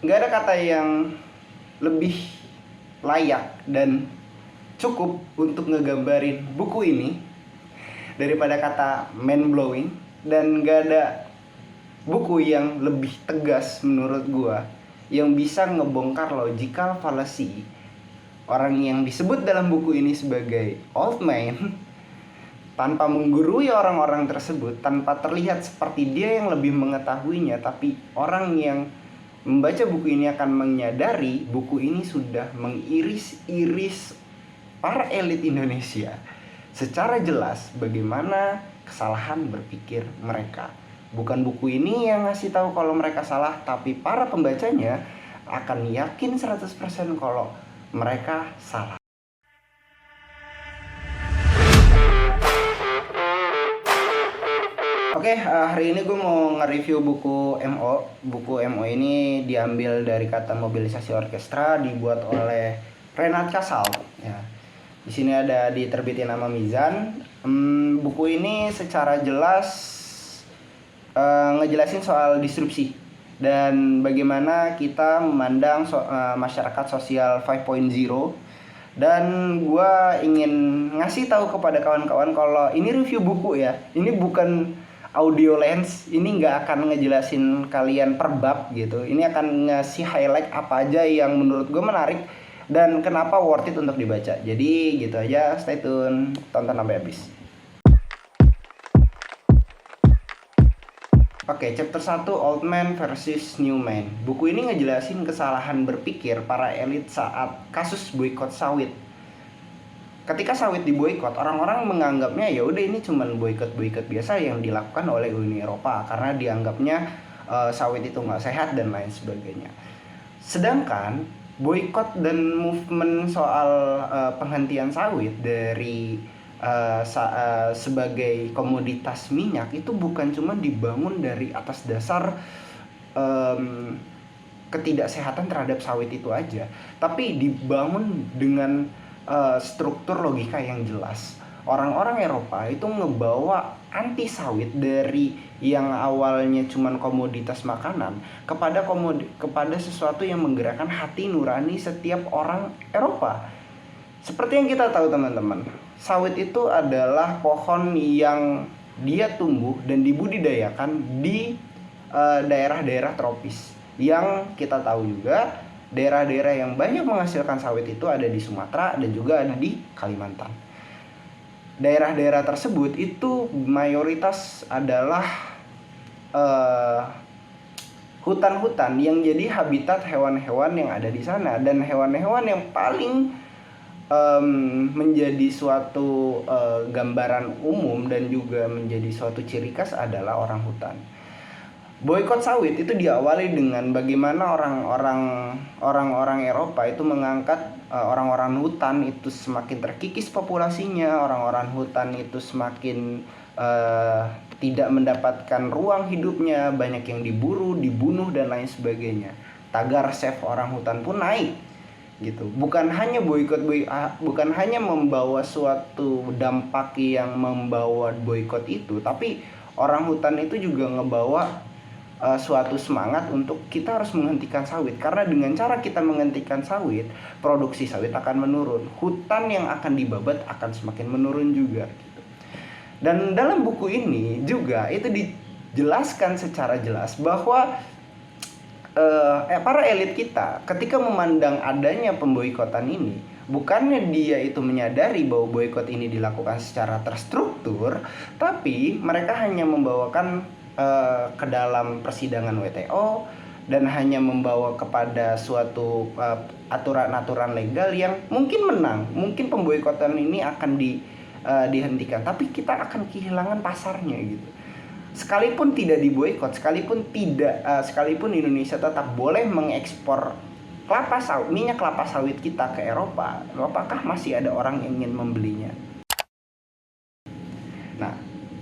nggak ada kata yang lebih layak dan cukup untuk ngegambarin buku ini daripada kata mind blowing. Dan nggak ada buku yang lebih tegas menurut gua yang bisa ngebongkar logical fallacy orang yang disebut dalam buku ini sebagai old man tanpa menggurui orang-orang tersebut, tanpa terlihat seperti dia yang lebih mengetahuinya. Tapi orang yang membaca buku ini akan menyadari buku ini sudah mengiris-iris para elit Indonesia secara jelas bagaimana kesalahan berpikir mereka. Bukan buku ini yang ngasih tahu kalau mereka salah, tapi para pembacanya akan yakin 100% kalau mereka salah. Oke, hari ini gue mau nge-review buku MO. Buku MO ini diambil dari kata mobilisasi orkestra, dibuat oleh Renat Kasal. Ya. Di sini ada diterbitin nama Mizan. Buku ini secara jelas ngejelasin soal disrupsi dan bagaimana kita memandang masyarakat sosial 5.0. Dan gue ingin ngasih tahu kepada kawan-kawan kalau ini review buku ya, ini bukan audio lens, ini nggak akan ngejelasin kalian per bab gitu. Ini akan ngasih highlight apa aja yang menurut gue menarik dan kenapa worth it untuk dibaca. Jadi gitu aja, stay tune, tonton sampai habis. Oke, chapter 1, Old Man versus New Man. Buku ini ngejelasin kesalahan berpikir para elit saat kasus boykot sawit. Ketika sawit diboykot, orang-orang menganggapnya ya udah ini cuman boykot biasa yang dilakukan oleh Uni Eropa karena dianggapnya sawit itu nggak sehat dan lain sebagainya. Sedangkan boykot dan movement soal penghentian sawit dari sebagai komoditas minyak itu bukan cuma dibangun dari atas dasar ketidaksehatan terhadap sawit itu aja, tapi dibangun dengan struktur logika yang jelas. Orang-orang Eropa itu ngebawa anti sawit dari yang awalnya cuman komoditas makanan kepada sesuatu yang menggerakkan hati nurani setiap orang Eropa. Seperti yang kita tahu teman-teman, sawit itu adalah pohon yang dia tumbuh dan dibudidayakan di daerah-daerah tropis. Yang kita tahu juga daerah-daerah yang banyak menghasilkan sawit itu ada di Sumatera dan juga ada di Kalimantan. Daerah-daerah tersebut itu mayoritas adalah hutan-hutan yang jadi habitat hewan-hewan yang ada di sana. Dan hewan-hewan yang paling menjadi suatu gambaran umum dan juga menjadi suatu ciri khas adalah orang hutan. Boykot sawit itu diawali dengan bagaimana orang-orang Eropa itu mengangkat orang-orang hutan itu semakin terkikis populasinya, orang-orang hutan itu semakin tidak mendapatkan ruang hidupnya, banyak yang diburu, dibunuh dan lain sebagainya. Tagar save orang hutan pun naik gitu. Bukan hanya bukan hanya membawa suatu dampak yang membawa boykot itu, tapi orang hutan itu juga ngebawa suatu semangat untuk kita harus menghentikan sawit, karena dengan cara kita menghentikan sawit, produksi sawit akan menurun, hutan yang akan dibabat akan semakin menurun juga gitu. Dan dalam buku ini juga itu dijelaskan secara jelas bahwa para elit kita ketika memandang adanya pemboikotan ini, bukannya dia itu menyadari bahwa boikot ini dilakukan secara terstruktur, tapi mereka hanya membawakan ke dalam persidangan WTO dan hanya membawa kepada suatu aturan-aturan legal yang mungkin menang, mungkin pemboikotan ini akan dihentikan, tapi kita akan kehilangan pasarnya gitu. Sekalipun tidak diboikot, sekalipun Indonesia tetap boleh mengekspor minyak kelapa sawit kita ke Eropa, apakah masih ada orang yang ingin membelinya? Nah,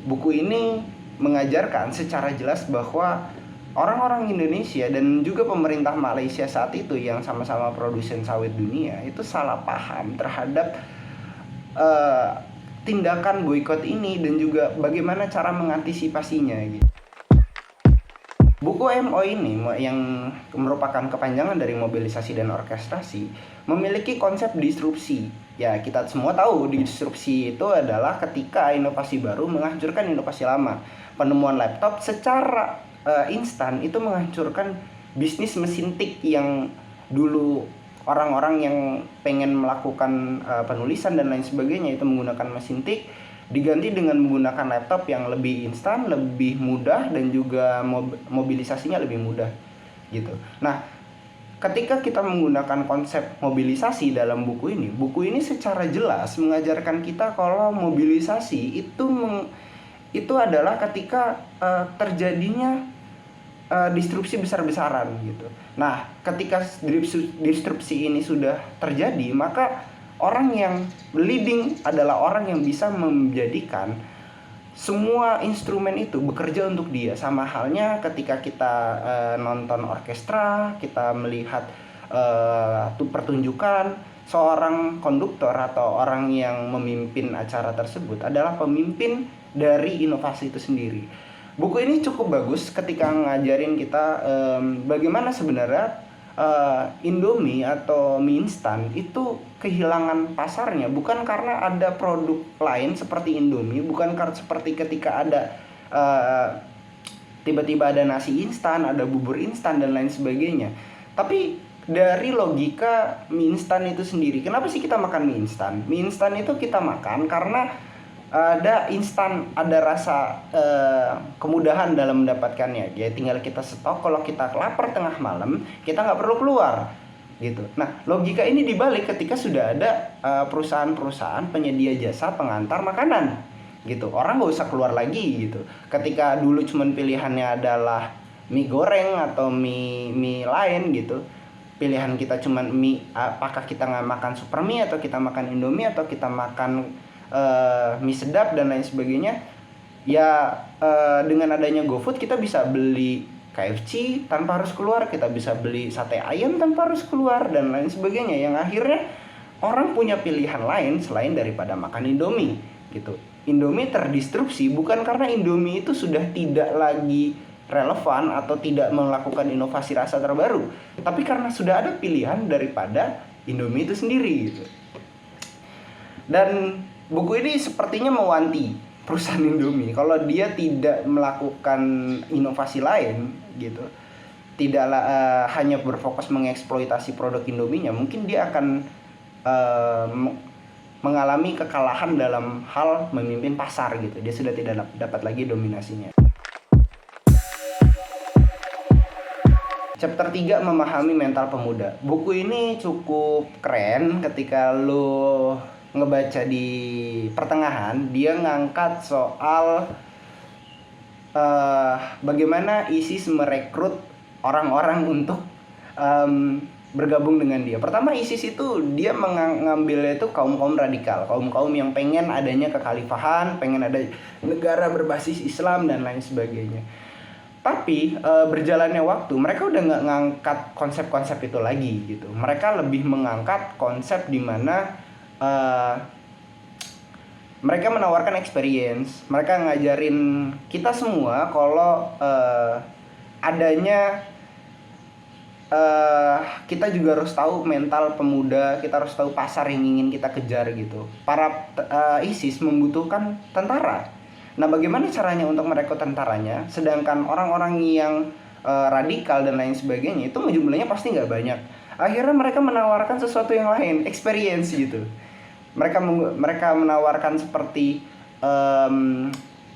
buku ini mengajarkan secara jelas bahwa orang-orang Indonesia dan juga pemerintah Malaysia saat itu yang sama-sama produsen sawit dunia itu salah paham terhadap tindakan boikot ini dan juga bagaimana cara mengantisipasinya gitu. Buku MO ini yang merupakan kepanjangan dari mobilisasi dan orkestrasi memiliki konsep disrupsi. Ya, kita semua tahu disrupsi itu adalah ketika inovasi baru menghancurkan inovasi lama. Penemuan laptop secara instan itu menghancurkan bisnis mesin tik yang dulu orang-orang yang pengen melakukan penulisan dan lain sebagainya itu menggunakan mesin tik, diganti dengan menggunakan laptop yang lebih instan, lebih mudah, dan juga mobilisasinya lebih mudah gitu. Nah, ketika kita menggunakan konsep mobilisasi dalam buku ini secara jelas mengajarkan kita kalau mobilisasi itu adalah ketika terjadinya disrupsi besar-besaran gitu. Nah, ketika disrupsi ini sudah terjadi, maka orang yang leading adalah orang yang bisa menjadikan semua instrumen itu bekerja untuk dia. Sama halnya ketika kita nonton orkestra, kita melihat pertunjukan, seorang konduktor atau orang yang memimpin acara tersebut adalah pemimpin dari inovasi itu sendiri. Buku ini cukup bagus ketika ngajarin kita bagaimana sebenarnya Indomie atau mie instan itu kehilangan pasarnya bukan karena ada produk lain seperti Indomie, bukan karena seperti ketika ada tiba-tiba ada nasi instan, ada bubur instan dan lain sebagainya. Tapi dari logika mie instan itu sendiri, kenapa sih kita makan mie instan? Mie instan itu kita makan karena ada instan, ada rasa kemudahan dalam mendapatkannya. Ya tinggal kita stok, kalau kita lapar tengah malam kita nggak perlu keluar gitu. Nah, logika ini dibalik ketika sudah ada perusahaan-perusahaan penyedia jasa pengantar makanan gitu. Orang nggak usah keluar lagi gitu. Ketika dulu cuman pilihannya adalah mie goreng atau mie lain gitu, pilihan kita cuman mie, apakah kita nggak makan super mie atau kita makan Indomie atau kita makan mie sedap dan lain sebagainya. Ya dengan adanya GoFood kita bisa beli KFC tanpa harus keluar, kita bisa beli sate ayam tanpa harus keluar dan lain sebagainya, yang akhirnya orang punya pilihan lain selain daripada makan Indomie gitu. Indomie terdistrupsi bukan karena Indomie itu sudah tidak lagi relevan atau tidak melakukan inovasi rasa terbaru, tapi karena sudah ada pilihan daripada Indomie itu sendiri gitu. Dan buku ini sepertinya mewanti perusahaan Indomie kalau dia tidak melakukan inovasi lain gitu, tidaklah hanya berfokus mengeksploitasi produk Indominya, mungkin dia akan mengalami kekalahan dalam hal memimpin pasar gitu. Dia sudah tidak dapat lagi dominasinya. Chapter 3, memahami mental pemuda. Buku ini cukup keren ketika lo ngebaca di pertengahan. Dia ngangkat soal bagaimana ISIS merekrut orang-orang untuk bergabung dengan dia. Pertama, ISIS itu dia mengambilnya itu kaum-kaum radikal, kaum-kaum yang pengen adanya kekhalifahan, pengen ada negara berbasis Islam dan lain sebagainya. Tapi berjalannya waktu mereka udah nggak ngangkat konsep-konsep itu lagi gitu. Mereka lebih mengangkat konsep di mana mereka menawarkan experience. Mereka ngajarin kita semua kalau adanya kita juga harus tahu mental pemuda, kita harus tahu pasar yang ingin kita kejar gitu. Para ISIS membutuhkan tentara. Nah, bagaimana caranya untuk merekrut tentaranya? Sedangkan orang-orang yang radikal dan lain sebagainya itu jumlahnya pasti nggak banyak. Akhirnya mereka menawarkan sesuatu yang lain, experience gitu. Mereka menawarkan seperti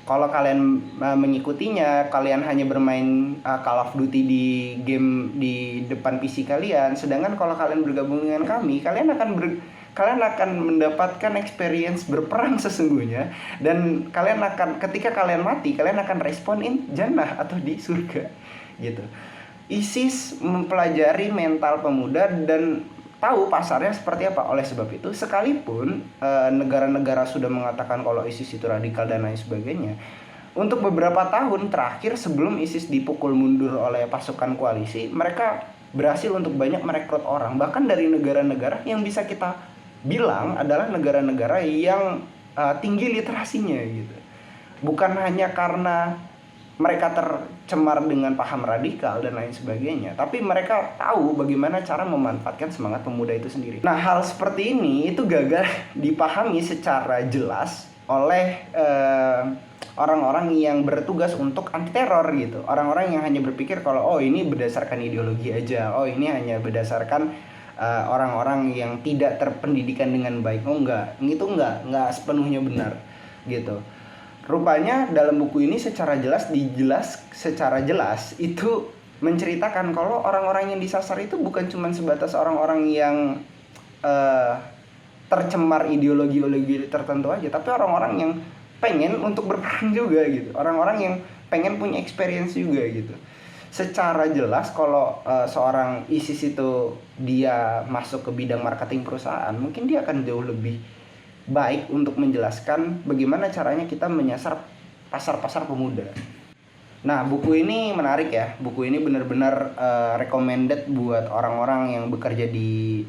kalau kalian mengikutinya, kalian hanya bermain Call of Duty di game di depan PC kalian. Sedangkan kalau kalian bergabung dengan kami, kalian akan mendapatkan experience berperang sesungguhnya, dan kalian akan, ketika kalian mati, kalian akan respon in jannah atau di surga gitu. ISIS mempelajari mental pemuda dan tahu pasarnya seperti apa. Oleh sebab itu, sekalipun negara-negara sudah mengatakan kalau ISIS itu radikal dan lain sebagainya, untuk beberapa tahun terakhir sebelum ISIS dipukul mundur oleh pasukan koalisi, mereka berhasil untuk banyak merekrut orang, bahkan dari negara-negara yang bisa kita bilang adalah negara-negara yang tinggi literasinya gitu. Bukan hanya karena mereka tercemar dengan paham radikal dan lain sebagainya, tapi mereka tahu bagaimana cara memanfaatkan semangat pemuda itu sendiri. Nah, hal seperti ini itu gagal dipahami secara jelas oleh orang-orang yang bertugas untuk anti teror gitu. Orang-orang yang hanya berpikir kalau oh ini berdasarkan ideologi aja, oh ini hanya berdasarkan orang-orang yang tidak terpendidikan dengan baik. Oh enggak, itu enggak sepenuhnya benar gitu. Rupanya dalam buku ini secara jelas itu menceritakan kalau orang-orang yang disasar itu bukan cuma sebatas orang-orang yang tercemar ideologi tertentu aja, tapi orang-orang yang pengen untuk berperang juga gitu, orang-orang yang pengen punya experience juga gitu. Secara jelas kalau seorang ISIS itu dia masuk ke bidang marketing perusahaan, mungkin dia akan jauh lebih baik untuk menjelaskan bagaimana caranya kita menyasar pasar-pasar pemuda. Nah, buku ini menarik ya. Buku ini benar-benar recommended buat orang-orang yang bekerja di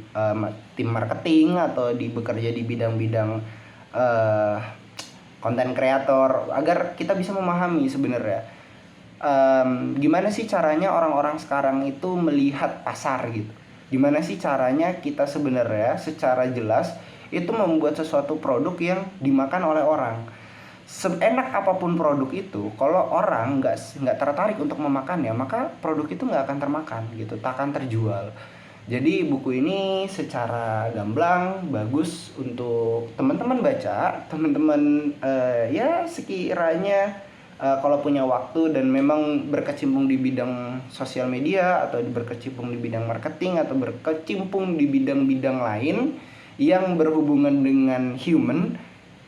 tim marketing atau bekerja di bidang-bidang konten kreator, agar kita bisa memahami sebenarnya gimana sih caranya orang-orang sekarang itu melihat pasar gitu. Gimana sih caranya kita sebenarnya secara jelas itu membuat sesuatu produk yang dimakan oleh orang. Seenak apapun produk itu, kalau orang nggak tertarik untuk memakannya, maka produk itu nggak akan termakan gitu, tak akan terjual. Jadi buku ini secara gamblang bagus untuk teman-teman baca, teman-teman ya sekiranya kalau punya waktu dan memang berkecimpung di bidang sosial media atau berkecimpung di bidang marketing atau berkecimpung di bidang-bidang lain yang berhubungan dengan human,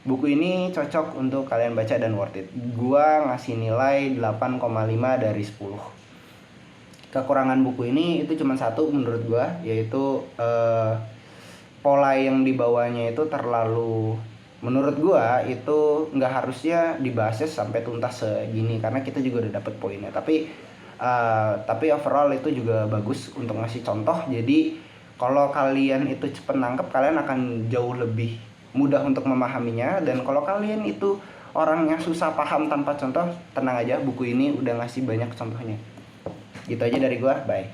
buku ini cocok untuk kalian baca dan worth it. Gua ngasih nilai 8,5 dari 10. Kekurangan buku ini itu cuma satu menurut gua, yaitu pola yang dibawanya itu terlalu, menurut gua itu nggak harusnya dibahasnya sampai tuntas segini, karena kita juga udah dapet poinnya. Tapi overall itu juga bagus untuk ngasih contoh. Jadi kalau kalian itu cepet nangkep, kalian akan jauh lebih mudah untuk memahaminya. Dan kalau kalian itu orang yang susah paham tanpa contoh, tenang aja, buku ini udah ngasih banyak contohnya. Gitu aja dari gua, bye.